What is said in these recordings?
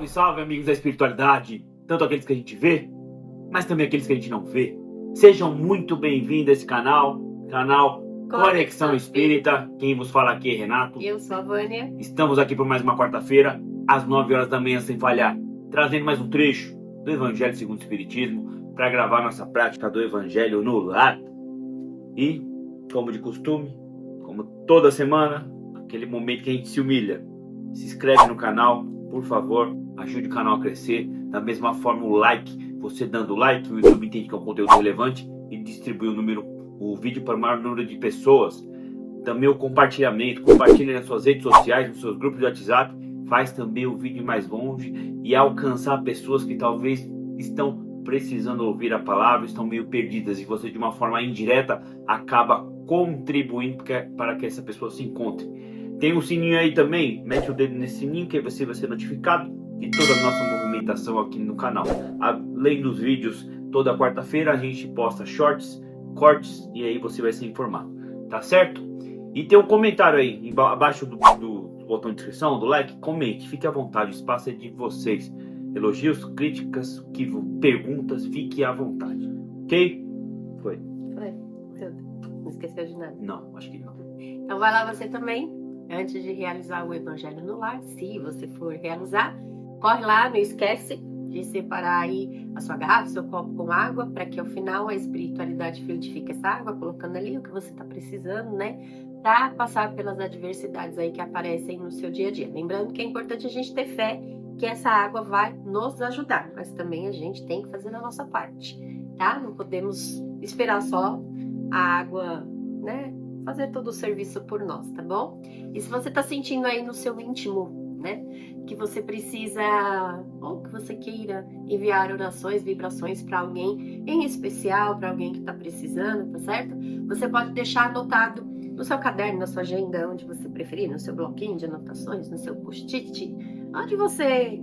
Salve, salve, amigos da espiritualidade, tanto aqueles que a gente vê, mas também aqueles que a gente não vê. Sejam muito bem-vindos a esse canal Conexão Espírita. Quem vos fala aqui é Renato. Eu sou a Vânia. Estamos aqui por mais uma quarta-feira, às 9 horas da manhã, sem falhar, trazendo mais um trecho do Evangelho segundo o Espiritismo para gravar nossa prática do Evangelho no lar. E, como de costume, como toda semana, aquele momento que a gente se humilha. Se inscreve no canal, por favor, ajude o canal a crescer. Da mesma forma, o like, você dando like, o YouTube entende que é um conteúdo relevante e distribui o vídeo para o maior número de pessoas. Também o compartilhamento, compartilhe nas suas redes sociais, nos seus grupos de WhatsApp, faz também o vídeo ir mais longe e alcançar pessoas que talvez estão precisando ouvir a palavra, estão meio perdidas, e você de uma forma indireta acaba contribuindo para que essa pessoa se encontre. Tem um sininho aí também, mete o dedo nesse sininho que aí você vai ser notificado de toda a nossa movimentação aqui no canal. Além dos vídeos, toda quarta-feira a gente posta shorts, cortes, e aí você vai ser informado, tá certo? E tem um comentário aí, abaixo do botão de inscrição, do like, comente, fique à vontade, o espaço é de vocês. Elogios, críticas, perguntas, fique à vontade, ok? Foi. Tudo. Não esqueceu de nada? Não, acho que não. Então vai lá você também, antes de realizar o Evangelho no lar, se você for realizar, corre lá, não esquece de separar aí a sua garrafa, seu copo com água, para que ao final a espiritualidade fluidifique essa água, colocando ali o que você está precisando, né? Para passar pelas adversidades aí que aparecem no seu dia a dia. Lembrando que é importante a gente ter fé que essa água vai nos ajudar, mas também a gente tem que fazer a nossa parte, tá? Não podemos esperar só a água, né? Fazer todo o serviço por nós, tá bom? E se você tá sentindo aí no seu íntimo, né? Que você precisa, ou que você queira enviar orações, vibrações para alguém em especial, para alguém que tá precisando, tá certo? Você pode deixar anotado no seu caderno, na sua agenda, onde você preferir, no seu bloquinho de anotações, no seu post-it, onde você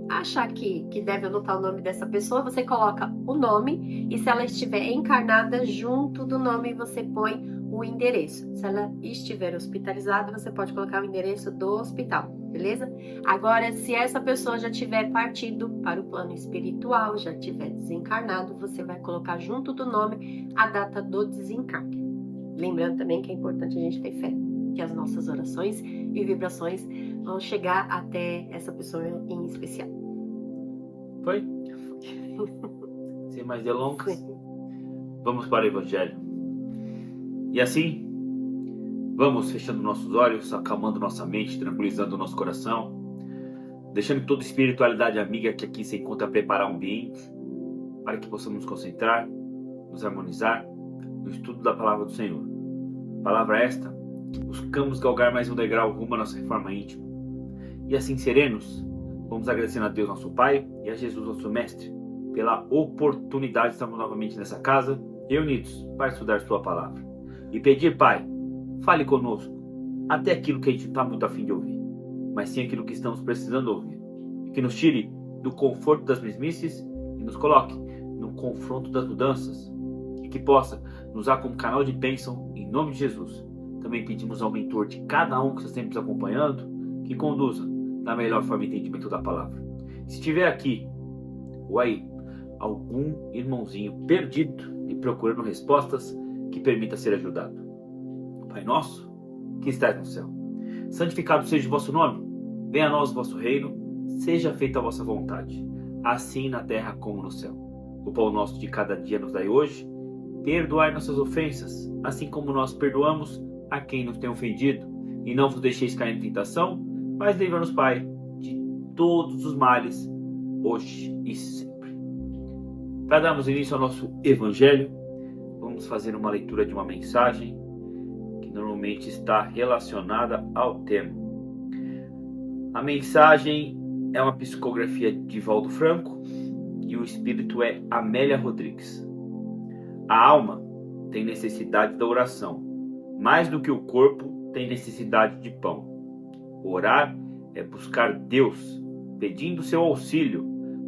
achar que deve anotar o nome dessa pessoa, você coloca o nome, e se ela estiver encarnada, junto do nome você põe o endereço. Se ela estiver hospitalizada, você pode colocar o endereço do hospital, beleza? Agora, se essa pessoa já tiver partido para o plano espiritual, já tiver desencarnado, você vai colocar junto do nome a data do desencarne. Lembrando também que é importante a gente ter fé, que as nossas orações e vibrações vão chegar até essa pessoa em especial. Foi? Sem mais delongas, vamos para o Evangelho. E assim, vamos fechando nossos olhos, acalmando nossa mente, tranquilizando nosso coração, deixando que toda espiritualidade amiga que aqui se encontra preparar o ambiente para que possamos nos concentrar, nos harmonizar no estudo da palavra do Senhor. Palavra esta, buscamos galgar mais um degrau rumo à nossa reforma íntima. E assim serenos, vamos agradecendo a Deus nosso Pai e a Jesus nosso Mestre pela oportunidade de estarmos novamente nessa casa, reunidos para estudar sua palavra. E pedir, Pai, fale conosco, até aquilo que a gente não está muito afim de ouvir, mas sim aquilo que estamos precisando ouvir. Que nos tire do conforto das mesmices e nos coloque no confronto das mudanças. E que possa nos usar como canal de bênção em nome de Jesus. Também pedimos ao mentor de cada um que está sempre nos acompanhando, que conduza da melhor forma o entendimento da palavra. Se tiver aqui, ou aí, algum irmãozinho perdido e procurando respostas, que permita ser ajudado. Pai nosso, que estás no céu, santificado seja o vosso nome, venha a nós o vosso reino, seja feita a vossa vontade, assim na terra como no céu. O pão nosso de cada dia nos dai hoje, perdoai nossas ofensas, assim como nós perdoamos a quem nos tem ofendido, e não vos deixeis cair em tentação, mas livra-nos, Pai, de todos os males, hoje e sempre. Para darmos início ao nosso Evangelho, vamos fazer uma leitura de uma mensagem que normalmente está relacionada ao tema. A mensagem é uma psicografia de Valdo Franco e o espírito é Amélia Rodrigues. A alma tem necessidade da oração, mais do que o corpo tem necessidade de pão. Orar é buscar Deus, pedindo seu auxílio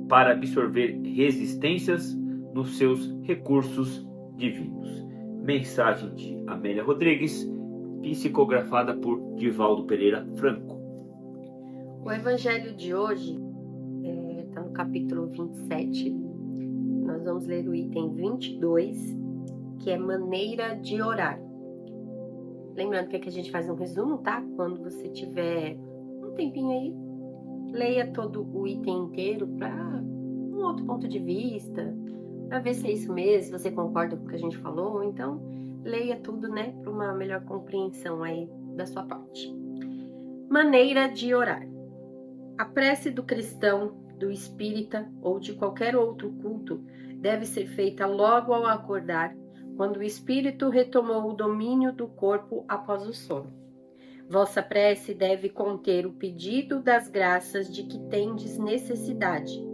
para absorver resistências nos seus recursos divinos. Mensagem de Amélia Rodrigues, psicografada por Divaldo Pereira Franco. O Evangelho de hoje está no capítulo 27. Nós vamos ler o item 22, que é maneira de orar. Lembrando que aqui a gente faz um resumo, tá? Quando você tiver um tempinho aí, leia todo o item inteiro para um outro ponto de vista, para ver se é isso mesmo, se você concorda com o que a gente falou. Então, leia tudo, né, para uma melhor compreensão aí da sua parte. Maneira de orar. A prece do cristão, do espírita ou de qualquer outro culto deve ser feita logo ao acordar, quando o espírito retomou o domínio do corpo após o sono. Vossa prece deve conter o pedido das graças de que tendes necessidade,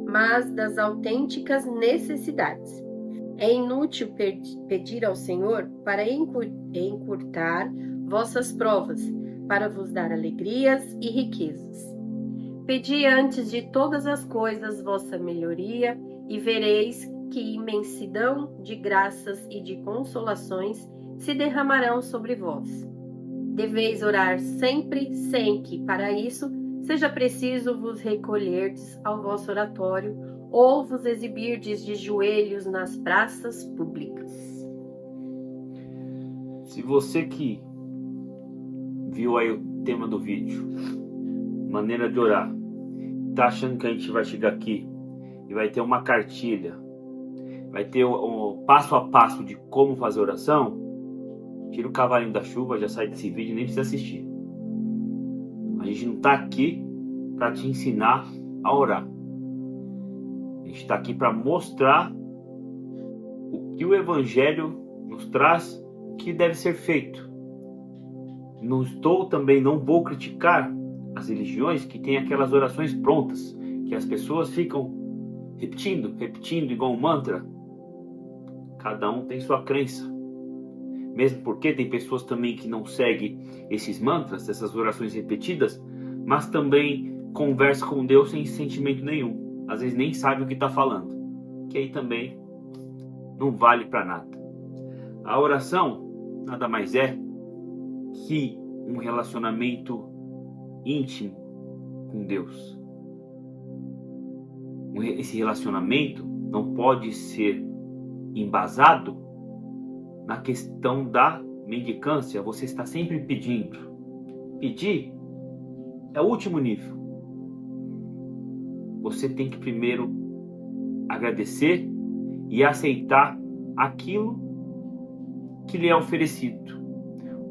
mas das autênticas necessidades. É inútil pedir ao Senhor para encurtar vossas provas, para vos dar alegrias e riquezas. Pedi antes de todas as coisas vossa melhoria, e vereis que imensidão de graças e de consolações se derramarão sobre vós. Deveis orar sempre, sem que, para isso, seja preciso vos recolherdes ao vosso oratório ou vos exibirdes de joelhos nas praças públicas. Se você que viu aí o tema do vídeo, maneira de orar, tá achando que a gente vai chegar aqui e vai ter uma cartilha, vai ter um passo a passo de como fazer oração, tira o cavalinho da chuva, já sai desse vídeo e nem precisa assistir. A gente não tá aqui para te ensinar a orar. A gente está aqui para mostrar o que o Evangelho nos traz, o que deve ser feito. Não vou criticar as religiões que têm aquelas orações prontas, que as pessoas ficam repetindo igual um mantra. Cada um tem sua crença. Mesmo porque tem pessoas também que não seguem esses mantras, essas orações repetidas, mas também conversam com Deus sem sentimento nenhum. Às vezes nem sabe o que está falando. Que aí também não vale para nada. A oração nada mais é que um relacionamento íntimo com Deus. Esse relacionamento não pode ser embasado na questão da mendicância. Você está sempre pedindo. Pedir é o último nível. Você tem que primeiro agradecer e aceitar aquilo que lhe é oferecido,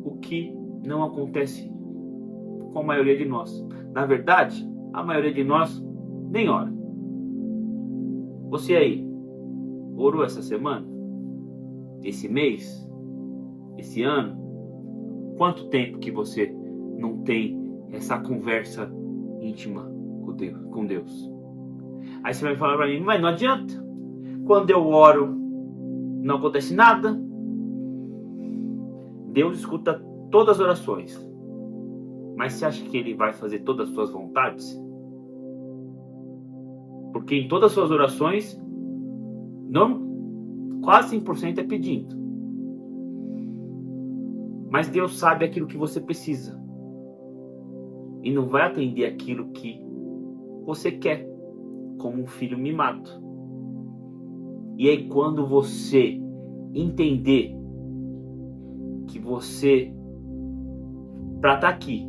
o que não acontece com a maioria de nós. Na verdade, a maioria de nós nem ora. Você aí, orou essa semana? Esse mês? Esse ano? Quanto tempo que você não tem essa conversa íntima com Deus? Aí você vai falar para mim, mas não adianta. Quando eu oro, não acontece nada. Deus escuta todas as orações. Mas você acha que Ele vai fazer todas as suas vontades? Porque em todas as suas orações, quase 100% é pedindo. Mas Deus sabe aquilo que você precisa. E não vai atender aquilo que você quer, como um filho mimado. E aí quando você entender que você, para estar aqui,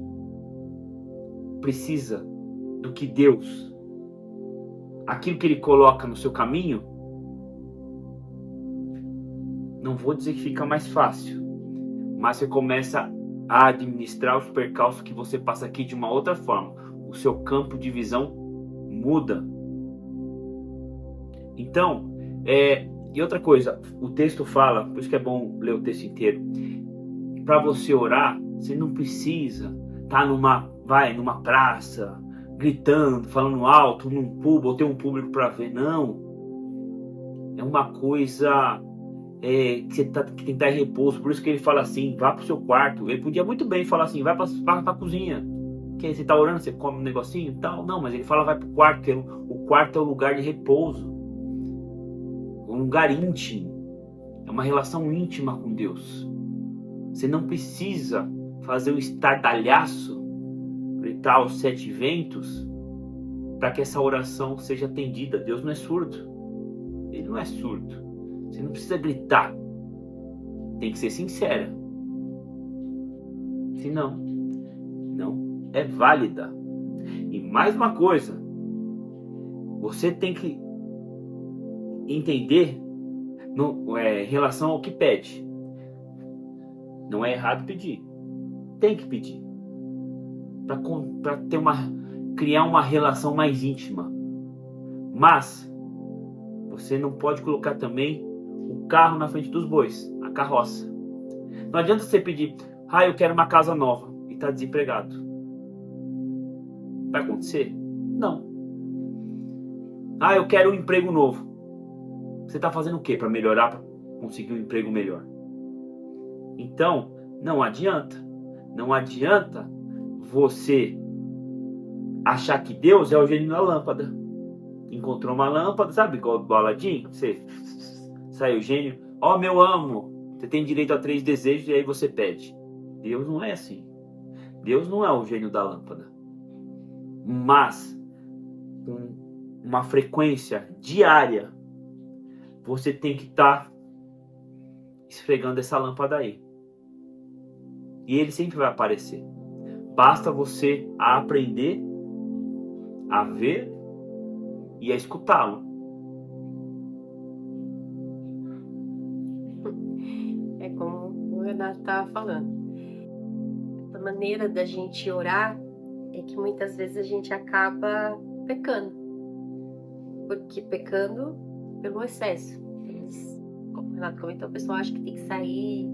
precisa do que Deus, aquilo que Ele coloca no seu caminho, não vou dizer que fica mais fácil, mas você começa a administrar os percalços que você passa aqui de uma outra forma. O seu campo de visão muda. Então, e outra coisa, o texto fala, por isso que é bom ler o texto inteiro. Para você orar, você não precisa estar numa praça, gritando, falando alto, num público, ou ter um público para ver. Não. É uma coisa que você tem que estar em repouso. Por isso que ele fala assim, vá para o seu quarto. Ele podia muito bem falar assim, vai para a cozinha. Que aí você está orando, você come um negocinho e tal. Não, mas ele fala vai para o quarto, porque o quarto é o lugar de repouso. Um lugar íntimo. É uma relação íntima com Deus. Você não precisa fazer um estardalhaço, gritar aos 7 ventos, para que essa oração seja atendida. Deus não é surdo. Ele não é surdo. Você não precisa gritar. Tem que ser sincera. Senão, não é válida. E mais uma coisa, você tem que entender em relação ao que pede. Não é errado pedir. Tem que pedir. Para criar uma relação mais íntima. Mas você não pode colocar também o carro na frente dos bois, a carroça. Não adianta você pedir, eu quero uma casa nova e tá desempregado. Vai acontecer? Não. Eu quero um emprego novo. Você tá fazendo o quê para melhorar, para conseguir um emprego melhor? Então, não adianta. Não adianta você achar que Deus é o gênio da lâmpada. Encontrou uma lâmpada, sabe, igual o Aladim? Você sai o gênio, meu amo, você tem direito a 3 desejos e aí você pede. Deus não é assim. Deus não é o gênio da lâmpada. Mas, com uma frequência diária, você tem que estar esfregando essa lâmpada aí. E ele sempre vai aparecer. Basta você aprender a ver e a escutá-lo. É como o Renato estava falando. A maneira da gente orar é que muitas vezes a gente acaba pecando. Porque pecando pelo excesso. Como o Renato comentou, o pessoal acha que tem que sair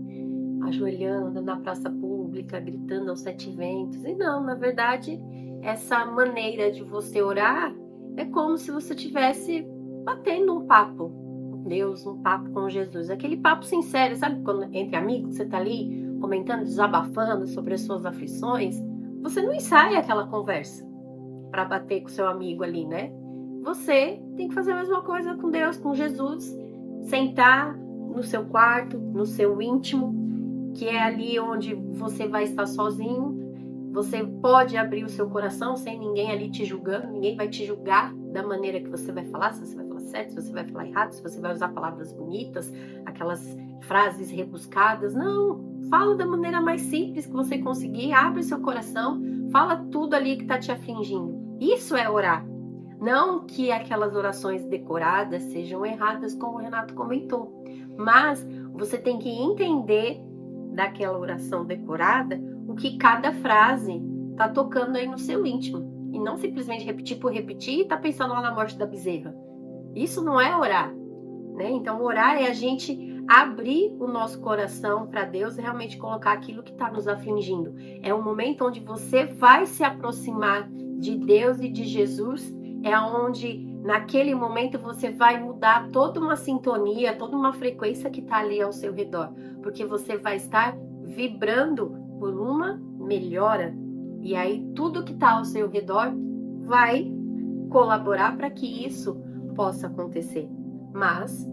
ajoelhando na praça pública, gritando aos 7 ventos. E não, na verdade, essa maneira de você orar é como se você estivesse batendo um papo com Deus, um papo com Jesus. Aquele papo sincero, sabe? Quando entre amigos você tá ali comentando, desabafando sobre as suas aflições. Você não ensaia aquela conversa para bater com seu amigo ali, né? Você tem que fazer a mesma coisa com Deus, com Jesus. Sentar no seu quarto, no seu íntimo, que é ali onde você vai estar sozinho. Você pode abrir o seu coração sem ninguém ali te julgando. Ninguém vai te julgar da maneira que você vai falar. Se você vai falar certo, se você vai falar errado, se você vai usar palavras bonitas, aquelas frases rebuscadas. Não, fala da maneira mais simples que você conseguir. Abre seu coração, fala tudo ali que está te afligindo. Isso é orar. Não que aquelas orações decoradas sejam erradas, como o Renato comentou. Mas você tem que entender daquela oração decorada o que cada frase tá tocando aí no seu íntimo. E não simplesmente repetir por repetir e tá pensando lá na morte da bezerra. Isso não é orar, né? Então orar é a gente abrir o nosso coração para Deus e realmente colocar aquilo que está nos afligindo. É um momento onde você vai se aproximar de Deus e de Jesus. É onde naquele momento você vai mudar toda uma sintonia, toda uma frequência que está ali ao seu redor. Porque você vai estar vibrando por uma melhora. E aí tudo que está ao seu redor vai colaborar para que isso possa acontecer. Mas,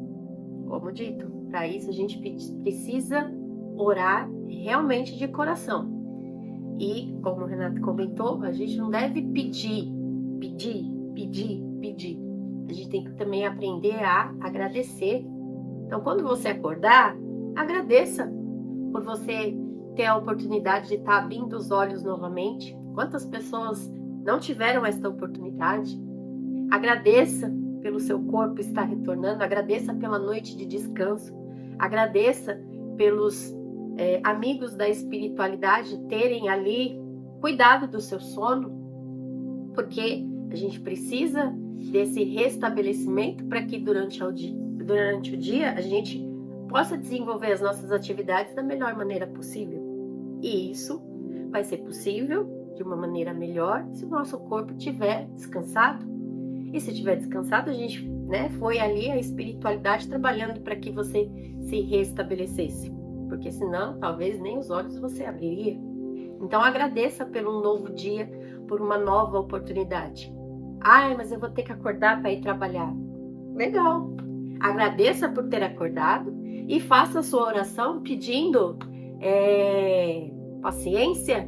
como dito, para isso a gente precisa orar realmente de coração. E, como o Renato comentou, a gente não deve pedir. A gente tem que também aprender a agradecer. Então, quando você acordar, agradeça por você ter a oportunidade de estar abrindo os olhos novamente. Quantas pessoas não tiveram esta oportunidade? Agradeça pelo seu corpo estar retornando, agradeça pela noite de descanso, agradeça pelos amigos da espiritualidade terem ali cuidado do seu sono, porque a gente precisa desse restabelecimento para que durante o dia a gente possa desenvolver as nossas atividades da melhor maneira possível. E isso vai ser possível de uma maneira melhor se o nosso corpo estiver descansado. E se estiver descansado, a gente, foi ali a espiritualidade trabalhando para que você se restabelecesse. Porque senão, talvez nem os olhos você abriria. Então agradeça pelo um novo dia, por uma nova oportunidade. Mas eu vou ter que acordar para ir trabalhar. Legal. Agradeça por ter acordado e faça a sua oração pedindo paciência,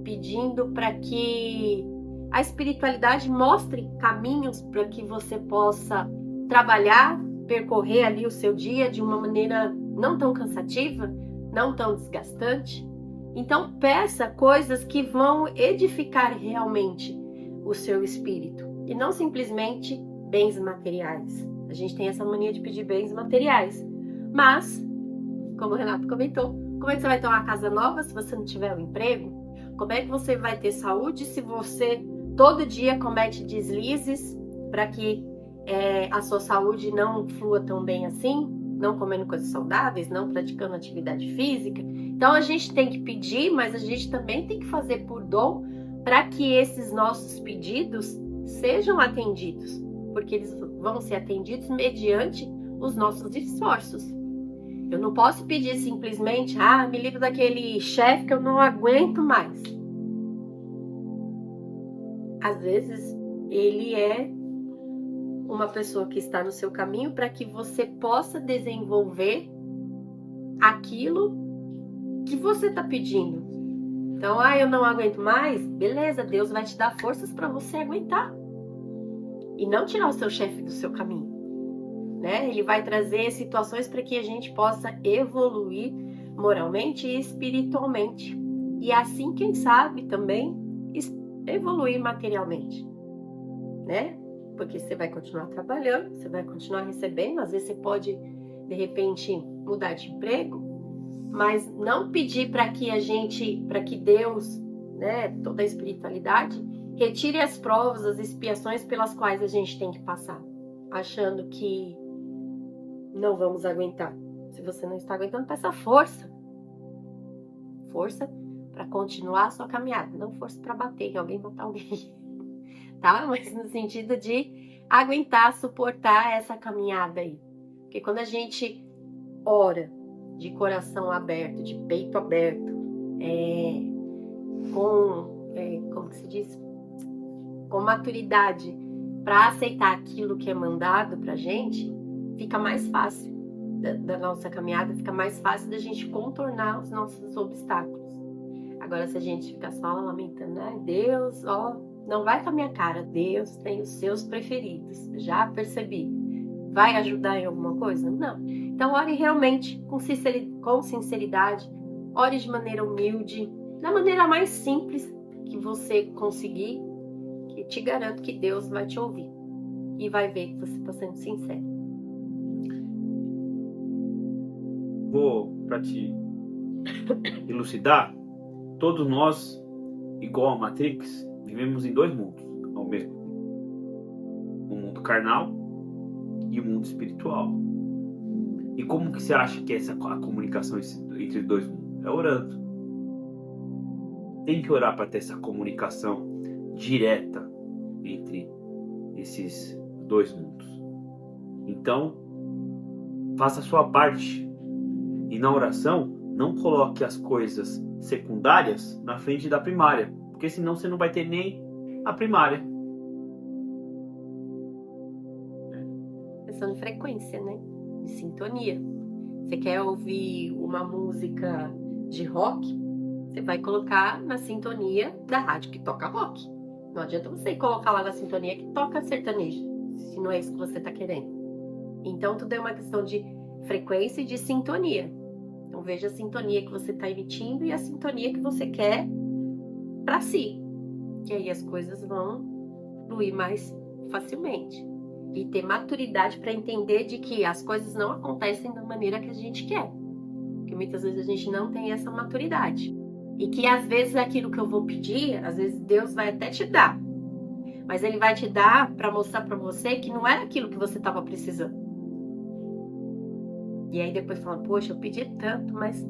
pedindo para que a espiritualidade mostre caminhos para que você possa trabalhar, percorrer ali o seu dia de uma maneira não tão cansativa, não tão desgastante. Então peça coisas que vão edificar realmente o seu espírito e não simplesmente bens materiais. A gente tem essa mania de pedir bens materiais, mas, como o Renato comentou, como é que você vai ter uma casa nova se você não tiver um emprego? Como é que você vai ter saúde se você todo dia comete deslizes para que a sua saúde não flua tão bem assim? Não comendo coisas saudáveis, não praticando atividade física? Então a gente tem que pedir, mas a gente também tem que fazer por dom para que esses nossos pedidos sejam atendidos, porque eles vão ser atendidos mediante os nossos esforços. Eu não posso pedir simplesmente, me livra daquele chefe que eu não aguento mais. Às vezes, ele é uma pessoa que está no seu caminho para que você possa desenvolver aquilo que você está pedindo. Então, eu não aguento mais. Beleza, Deus vai te dar forças para você aguentar. E não tirar o seu chefe do seu caminho. Né? Ele vai trazer situações para que a gente possa evoluir moralmente e espiritualmente. E assim, quem sabe, também evoluir materialmente. Né? Porque você vai continuar trabalhando, você vai continuar recebendo, às vezes você pode, de repente, mudar de emprego, mas não pedir para que Deus, né, toda a espiritualidade, retire as provas, as expiações pelas quais a gente tem que passar, achando que não vamos aguentar. Se você não está aguentando, peça força. Força para continuar a sua caminhada, não força para bater, alguém matar alguém. Tá? Mas no sentido de aguentar, suportar essa caminhada aí. Porque quando a gente ora de coração aberto, de peito aberto, como que se diz? Com maturidade, para aceitar aquilo que é mandado pra gente, fica mais fácil da nossa caminhada, fica mais fácil da gente contornar os nossos obstáculos. Agora, se a gente ficar só lamentando, Deus, não vai com a minha cara, Deus tem os seus preferidos, já percebi. Vai ajudar em alguma coisa? Não. Então, ore realmente com sinceridade, ore de maneira humilde, da maneira mais simples que você conseguir, que te garanto que Deus vai te ouvir e vai ver que você está sendo sincero. Vou, para te elucidar, todos nós, igual a Matrix, vivemos em dois mundos ao mesmo tempo. O mundo carnal e o mundo espiritual. E como que você acha que é a comunicação entre os dois mundos? É orando. Tem que orar para ter essa comunicação direta entre esses dois mundos. Então, faça a sua parte. E na oração, não coloque as coisas secundárias na frente da primária, porque senão você não vai ter nem a primária. Questão de frequência, né? De sintonia. Você quer ouvir uma música de rock? Você vai colocar na sintonia da rádio que toca rock. Não adianta você colocar lá na sintonia que toca sertanejo, se não é isso que você está querendo. Então, tudo é uma questão de frequência e de sintonia. Então, veja a sintonia que você está emitindo e a sintonia que você quer para si. Que aí as coisas vão fluir mais facilmente. E ter maturidade para entender de que as coisas não acontecem da maneira que a gente quer. Porque muitas vezes a gente não tem essa maturidade. E que às vezes aquilo que eu vou pedir, às vezes Deus vai até te dar. Mas Ele vai te dar para mostrar para você que não era aquilo que você estava precisando. E aí depois fala, poxa, eu pedi tanto, mas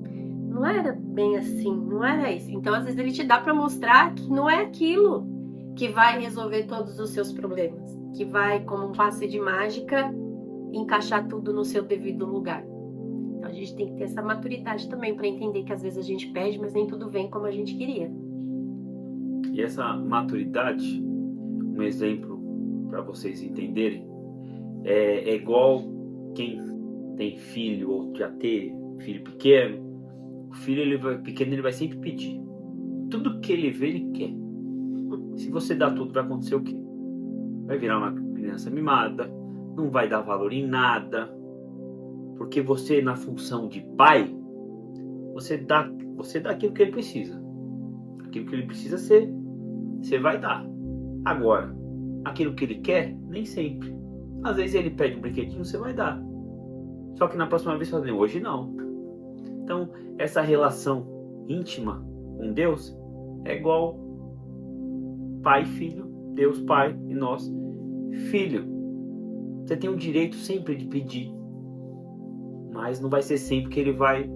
não era bem assim, não era isso. Então às vezes Ele te dá para mostrar que não é aquilo que vai resolver todos os seus problemas. Que vai, como um passe de mágica, encaixar tudo no seu devido lugar. Então a gente tem que ter essa maturidade também para entender que às vezes a gente pede, mas nem tudo vem como a gente queria. E essa maturidade, um exemplo para vocês entenderem, é igual quem tem filho ou já ter filho pequeno. O filho pequeno ele vai sempre pedir. Tudo que ele vê, ele quer. Se você dá tudo, vai acontecer o quê? Vai virar uma criança mimada, não vai dar valor em nada, porque você, na função de pai, você dá aquilo que ele precisa. Aquilo que ele precisa ser, você vai dar. Agora, aquilo que ele quer, nem sempre. Às vezes ele pede um brinquedinho, você vai dar. Só que na próxima vez você vai dizer, hoje não. Então, essa relação íntima com Deus é igual pai e filho, Deus pai e nós filho. Você tem o direito sempre de pedir, mas não vai ser sempre que ele vai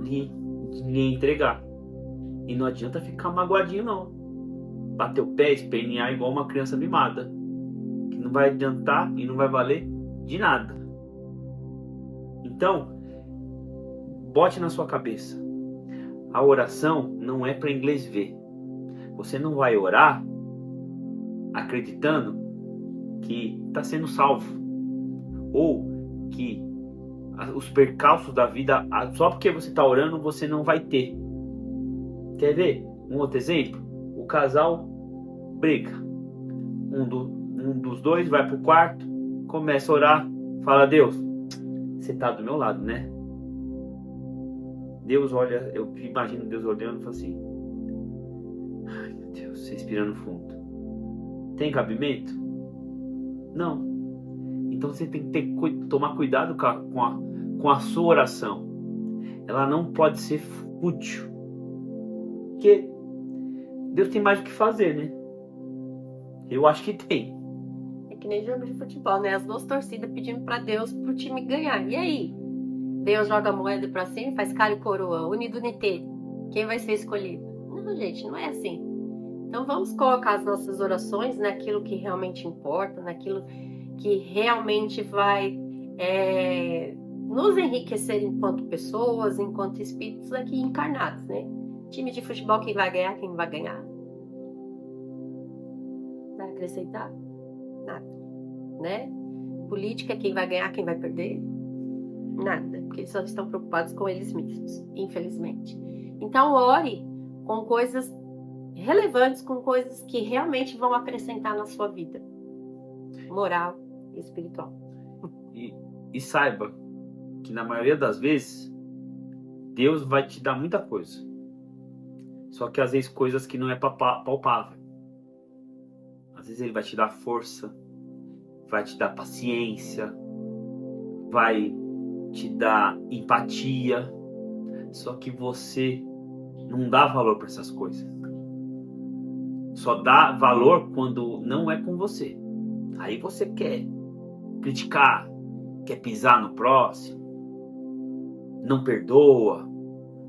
lhe entregar. E não adianta ficar magoadinho não. Bater o pé, espernear igual uma criança mimada, que não vai adiantar e não vai valer de nada. Então, bote na sua cabeça, a oração não é para inglês ver. Você não vai orar acreditando que está sendo salvo, ou que os percalços da vida, só porque você está orando, você não vai ter. Quer ver um outro exemplo? O casal briga, um dos dois vai pro quarto, começa a orar, fala: Deus, você está do meu lado, né? Deus olha, eu imagino Deus olhando e fala assim: ai meu Deus, você respirando fundo. Tem cabimento? Não. Então você tem que tomar cuidado com a sua oração. Ela não pode ser fútil. Porque Deus tem mais o que fazer, né? Eu acho que tem. É que nem jogo de futebol, né? As duas torcidas pedindo pra Deus pro time ganhar. E aí? Deus joga a moeda pra cima, faz cara e coroa, unido unité. Quem vai ser escolhido? Não, gente, não é assim. Então vamos colocar as nossas orações naquilo que realmente importa, naquilo que realmente vai nos enriquecer enquanto pessoas, enquanto espíritos aqui encarnados, né? Time de futebol, quem vai ganhar, quem vai ganhar? Vai acrescentar? Nada, né? Política, quem vai ganhar, quem vai perder? Nada, porque eles só estão preocupados com eles mesmos, infelizmente. Então ore com coisas relevantes, com coisas que realmente vão acrescentar na sua vida moral e espiritual. E saiba que na maioria das vezes Deus vai te dar muita coisa, só que às vezes coisas que não é palpável. Às vezes ele vai te dar força, vai te dar paciência, vai te dar empatia, só que você não dá valor para essas coisas. Só dá valor quando não é com você. Aí você quer criticar, quer pisar no próximo, não perdoa.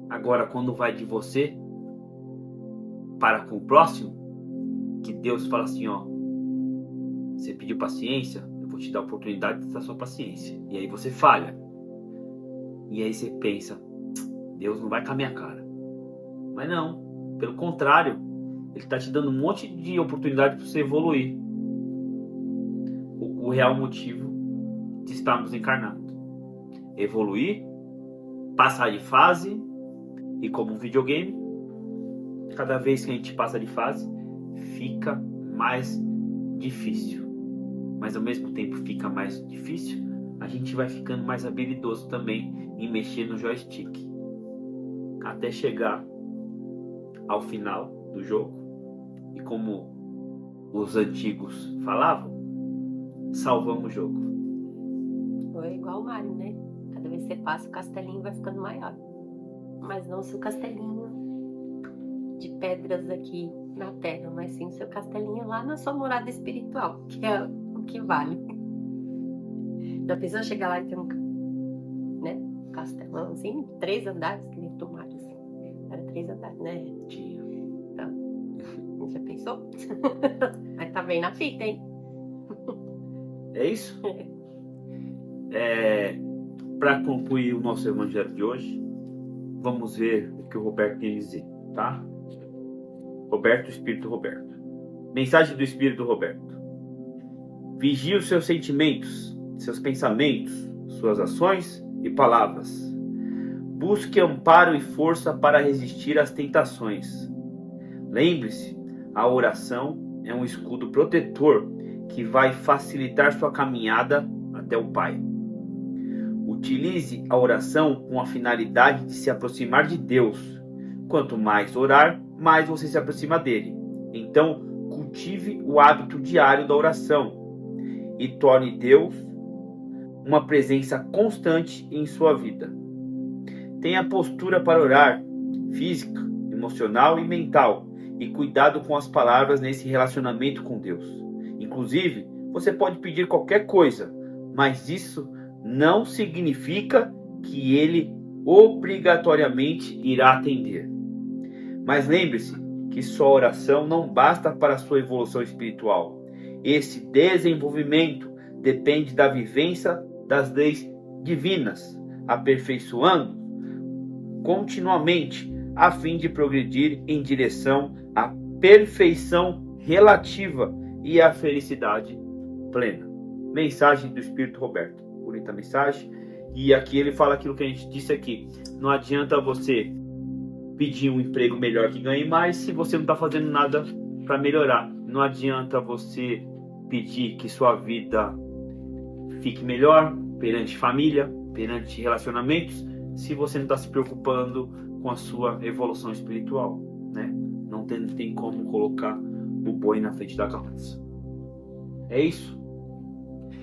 Agora, quando vai de você para com o próximo, que Deus fala assim, ó, você pediu paciência, eu vou te dar a oportunidade da sua paciência. E aí você falha. E aí você pensa, Deus não vai com a minha cara. Mas não, pelo contrário, Ele está te dando um monte de oportunidade para você evoluir. O real motivo de estarmos encarnados. Evoluir, passar de fase, e como um videogame, cada vez que a gente passa de fase, fica mais difícil. Mas ao mesmo tempo fica mais difícil, a gente vai ficando mais habilidoso também em mexer no joystick. Até chegar ao final do jogo. E como os antigos falavam, salvamos o jogo. Foi igual o Mario, né? Cada vez que você passa, o castelinho vai ficando maior. Mas não seu castelinho de pedras aqui na terra, mas sim seu castelinho lá na sua morada espiritual, que é o que vale. Já pensou chegar lá e ter um castelão assim, 3 andares, que nem do Mario, assim. Era 3 andares, né? Tinha. Então, já pensou? Mas tá bem na fita, hein? É isso? Para concluir o nosso evangelho de hoje, vamos ver o que o Roberto tem a dizer, tá? Roberto, Espírito Roberto. Mensagem do Espírito Roberto. Vigie os seus sentimentos, seus pensamentos, suas ações e palavras. Busque amparo e força para resistir às tentações. Lembre-se, A oração é um escudo protetor que vai facilitar sua caminhada até o Pai. Utilize a oração com a finalidade de se aproximar de Deus. Quanto mais orar, mais você se aproxima dele. Então, cultive o hábito diário da oração e torne Deus uma presença constante em sua vida. Tenha postura para orar, física, emocional e mental, e cuidado com as palavras nesse relacionamento com Deus. Inclusive, você pode pedir qualquer coisa, mas isso não significa que Ele obrigatoriamente irá atender. Mas lembre-se que sua oração não basta para a sua evolução espiritual. Esse desenvolvimento depende da vivência das leis divinas, aperfeiçoando continuamente a fim de progredir em direção à perfeição relativa e à felicidade plena. Mensagem do Espírito Roberto. Bonita mensagem. E aqui ele fala aquilo que a gente disse aqui. Não adianta você pedir um emprego melhor que ganhe mais se você não está fazendo nada para melhorar. Não adianta você pedir que sua vida fique melhor perante família, perante relacionamentos, se você não está se preocupando com a sua evolução espiritual, né? Não tem como colocar o boi na frente da carroça. É isso.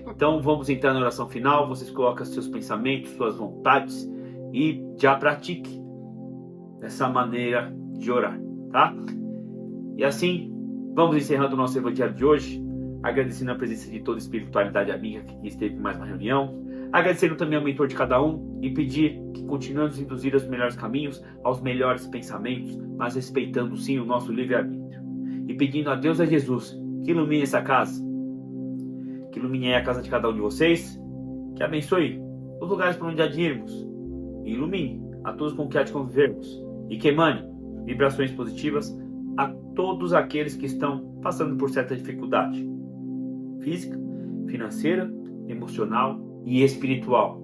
Então vamos entrar na oração final. Vocês colocam seus pensamentos, suas vontades e já pratique essa maneira de orar, tá? E assim, vamos encerrando o nosso evangelho de hoje, agradecendo a presença de toda a espiritualidade amiga que esteve em mais uma reunião, agradecendo também ao mentor de cada um e pedir que continuemos a induzir aos melhores caminhos, aos melhores pensamentos, mas respeitando sim o nosso livre-arbítrio. E pedindo a Deus e a Jesus que ilumine essa casa, que ilumine a casa de cada um de vocês, que abençoe os lugares para onde há de irmos, e ilumine a todos com que há de convivermos, e que emane vibrações positivas a todos aqueles que estão passando por certa dificuldade física, financeira, emocional e espiritual.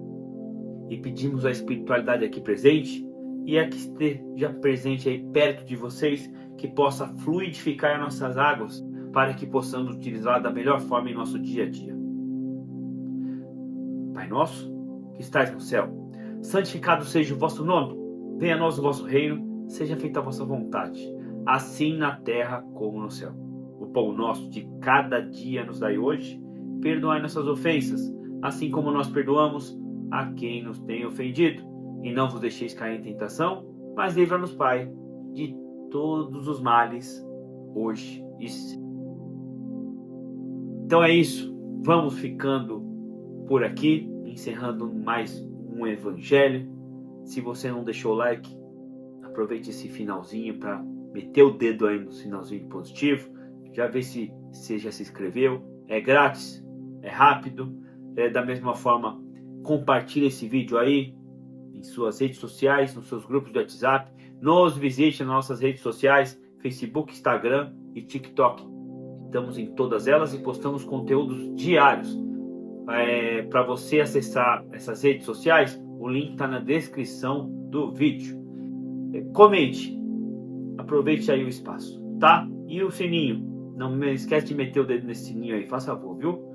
E pedimos a espiritualidade aqui presente e a que esteja presente aí perto de vocês, que possa fluidificar as nossas águas para que possamos utilizá-la da melhor forma em nosso dia a dia. Pai nosso, que estais no céu, santificado seja o vosso nome, venha a nós o vosso reino, seja feita a vossa vontade, assim na terra como no céu. O pão nosso de cada dia nos dai hoje, perdoai nossas ofensas, assim como nós perdoamos a quem nos tem ofendido. E não vos deixeis cair em tentação, mas livra-nos, Pai, de todos os males, hoje e sempre. Então é isso, vamos ficando por aqui, encerrando mais um evangelho. Se você não deixou o like, aproveite esse finalzinho para meter o dedo aí no sinalzinho positivo, já vê se você já se inscreveu, é grátis, é rápido, da mesma forma compartilhe esse vídeo aí em suas redes sociais, nos seus grupos de WhatsApp, nos visite nas nossas redes sociais, Facebook, Instagram e TikTok. Estamos em todas elas e postamos conteúdos diários. Para você acessar essas redes sociais, o link está na descrição do vídeo. Comente, aproveite aí o espaço, tá? E o sininho, não esquece de meter o dedo nesse sininho aí, faça favor, viu?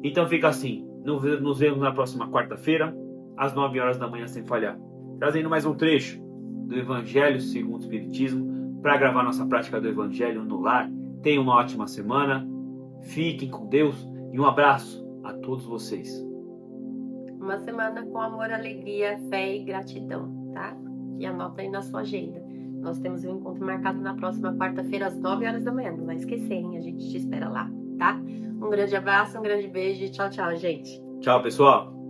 Então fica assim, nos vemos na próxima quarta-feira, às 9 horas da manhã sem falhar, trazendo mais um trecho do Evangelho segundo o Espiritismo, para gravar nossa prática do Evangelho no lar. Tenham uma ótima semana, fiquem com Deus e um abraço a todos vocês. Uma semana com amor, alegria, fé e gratidão, tá? E anota aí na sua agenda. Nós temos um encontro marcado na próxima quarta-feira às 9 horas da manhã. Não vai esquecer, hein? A gente te espera lá, tá? Um grande abraço, um grande beijo e tchau, tchau, gente. Tchau, pessoal.